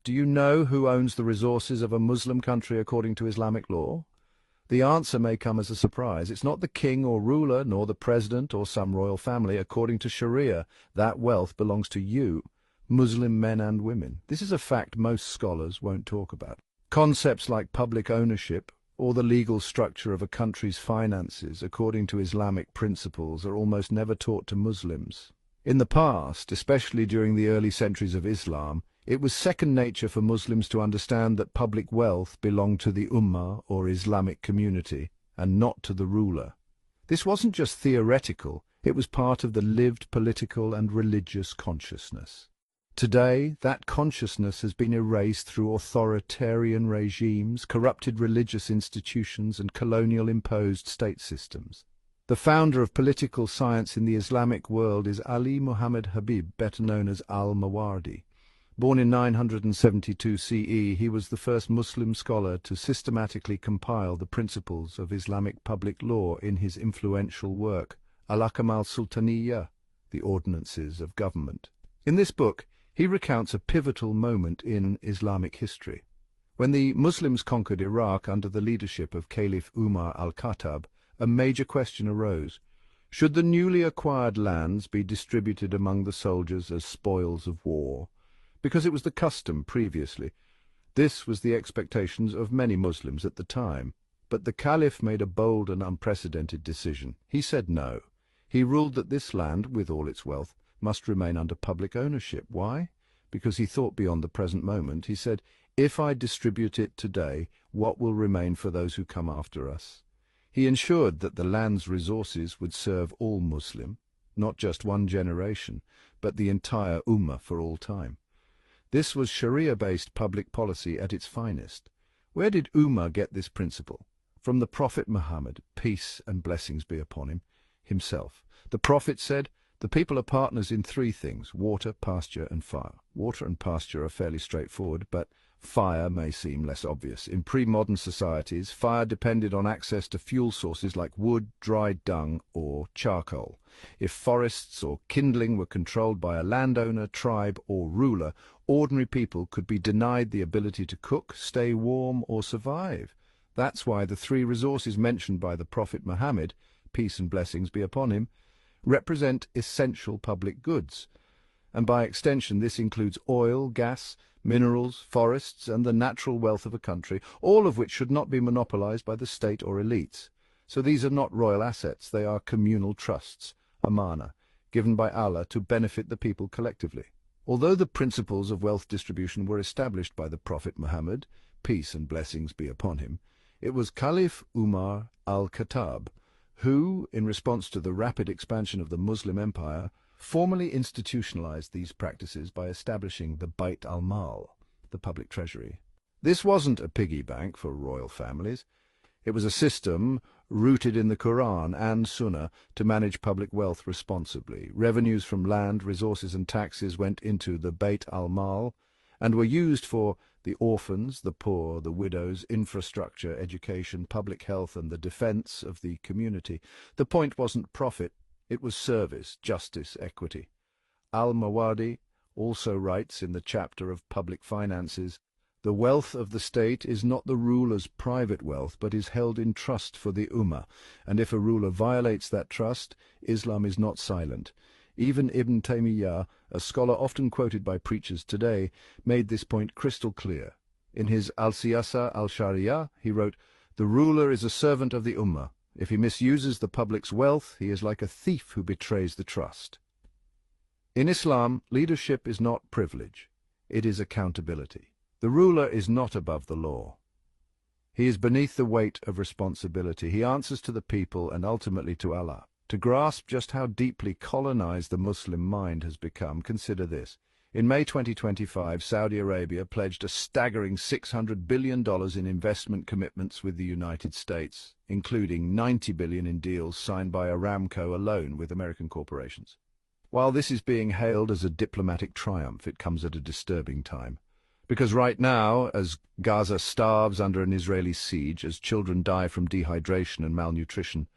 Do you know who owns the resources of a Muslim country according to Islamic law? The answer may come as a surprise. It's not the king or ruler, nor the president or some royal family. According to Sharia, that wealth belongs to you, Muslim men and women. This is a fact most scholars won't talk about. Concepts like public ownership or the legal structure of a country's finances according to Islamic principles are almost never taught to Muslims. In the past, especially during the early centuries of Islam, it was second nature for Muslims to understand that public wealth belonged to the Ummah or Islamic community and not to the ruler. This wasn't just theoretical, it was part of the lived political and religious consciousness. Today, that consciousness has been erased through authoritarian regimes, corrupted religious institutions, and colonial-imposed state systems. The founder of political science in the Islamic world is Ali Muhammad Habib, better known as al-Mawardi. Born in 972 CE, he was the first Muslim scholar to systematically compile the principles of Islamic public law in his influential work, Al-Ahkam al-Sultaniyya, the Ordinances of Government. In this book, he recounts a pivotal moment in Islamic history. When the Muslims conquered Iraq under the leadership of Caliph Umar al-Khattab, a major question arose. Should the newly acquired lands be distributed among the soldiers as spoils of war? Because it was the custom previously. This was the expectations of many Muslims at the time. But the Caliph made a bold and unprecedented decision. He said no. He ruled that this land, with all its wealth, must remain under public ownership. Why? Because he thought beyond the present moment. He said, if I distribute it today, what will remain for those who come after us? He ensured that the land's resources would serve all Muslim, not just one generation, but the entire Ummah for all time. This was Sharia-based public policy at its finest. Where did Umar get this principle? From the Prophet Muhammad, peace and blessings be upon him, himself. The Prophet said, the people are partners in three things: water, pasture, and fire. Water and pasture are fairly straightforward, but fire may seem less obvious. In pre-modern societies, fire depended on access to fuel sources like wood, dried dung, or charcoal. If forests or kindling were controlled by a landowner, tribe, or ruler, ordinary people could be denied the ability to cook, stay warm, or survive. That's why the three resources mentioned by the Prophet Muhammad, peace and blessings be upon him, represent essential public goods. And by extension, this includes oil, gas, minerals, forests, and the natural wealth of a country, all of which should not be monopolized by the state or elites. So these are not royal assets, they are communal trusts, amana, given by Allah to benefit the people collectively. Although the principles of wealth distribution were established by the Prophet Muhammad, peace and blessings be upon him, it was Caliph Umar al-Khattab who, in response to the rapid expansion of the Muslim Empire, formally institutionalized these practices by establishing the Bayt al-Mal, the public treasury. This wasn't a piggy bank for royal families. It was a system rooted in the Quran and Sunnah to manage public wealth responsibly. Revenues from land, resources and taxes went into the Bayt al-Mal and were used for the orphans, the poor, the widows, infrastructure, education, public health, and the defense of the community. The point wasn't profit, it was service, justice, equity. Al-Mawardi also writes in the chapter of public finances, the wealth of the state is not the ruler's private wealth, but is held in trust for the Ummah, and if a ruler violates that trust, Islam is not silent. Even Ibn Taymiyyah, a scholar often quoted by preachers today, made this point crystal clear. In his Al-Siyasa al-Sharia, he wrote, the ruler is a servant of the Ummah. If he misuses the public's wealth, he is like a thief who betrays the trust. In Islam, leadership is not privilege, it is accountability. The ruler is not above the law. He is beneath the weight of responsibility. He answers to the people and ultimately to Allah. To grasp just how deeply colonized the Muslim mind has become, consider this. In May 2025, Saudi Arabia pledged a staggering $600 billion in investment commitments with the United States, including $90 billion in deals signed by Aramco alone with American corporations. While this is being hailed as a diplomatic triumph, it comes at a disturbing time. Because right now, as Gaza starves under an Israeli siege, as children die from dehydration and malnutrition,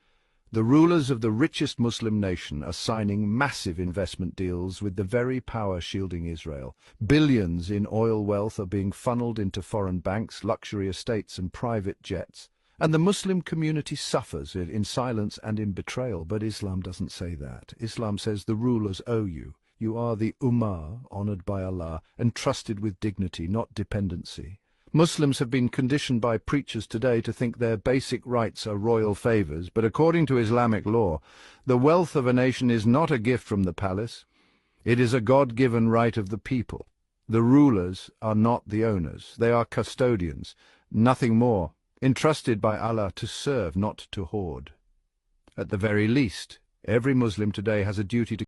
The rulers of the richest Muslim nation are signing massive investment deals with the very power shielding Israel. Billions in oil wealth are being funneled into foreign banks, luxury estates and private jets. And the Muslim community suffers in silence and in betrayal. But Islam doesn't say that. Islam says the rulers owe you. You are the Ummah, honored by Allah, entrusted with dignity, not dependency. Muslims have been conditioned by preachers today to think their basic rights are royal favors, but according to Islamic law, the wealth of a nation is not a gift from the palace. It is a God-given right of the people. The rulers are not the owners. They are custodians, nothing more, entrusted by Allah to serve, not to hoard. At the very least, every Muslim today has a duty to